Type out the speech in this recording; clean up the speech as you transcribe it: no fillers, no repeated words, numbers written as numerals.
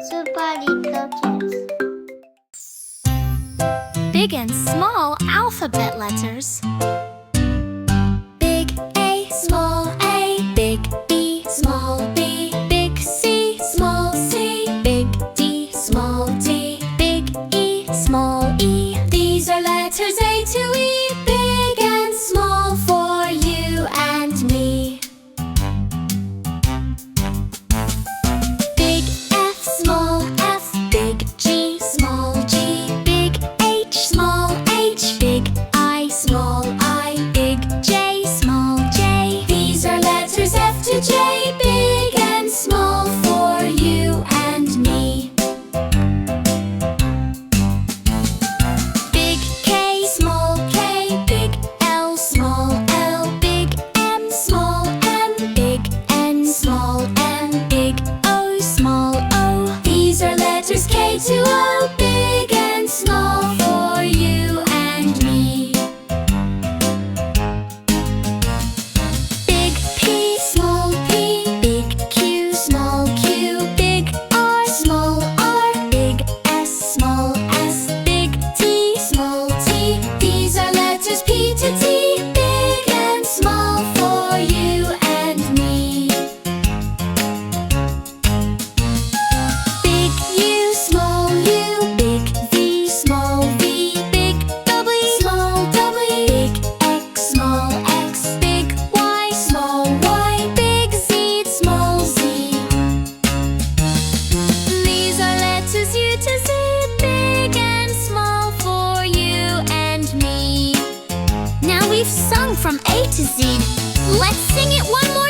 Super little kids. Big and small alphabet letters. Big A, small a, big B, small b, big C, small c, big D, small d, big E, small e. These are letters A to E, big and small for you and me. Big F, small f, big G, small g, big H, small h, big I, small I, big J, small j. These are letters F to J, big and small for you and me. Big K, small k, big L, small l, big M, small m, big N, small n, big O, small o. These are letters K to O, big and small for you and me. Big P, small p, big Q, small q, big R, small r, big S, small s, big T, small t. These are letters P to T, big and small for you and me. Big U, small u, big V, small v, big W, small w, big X, small x, big Y, small y, big Z, small z. These are letters U to Z, big and small for you and me. Now we've sung from A to Z. Let's sing it one more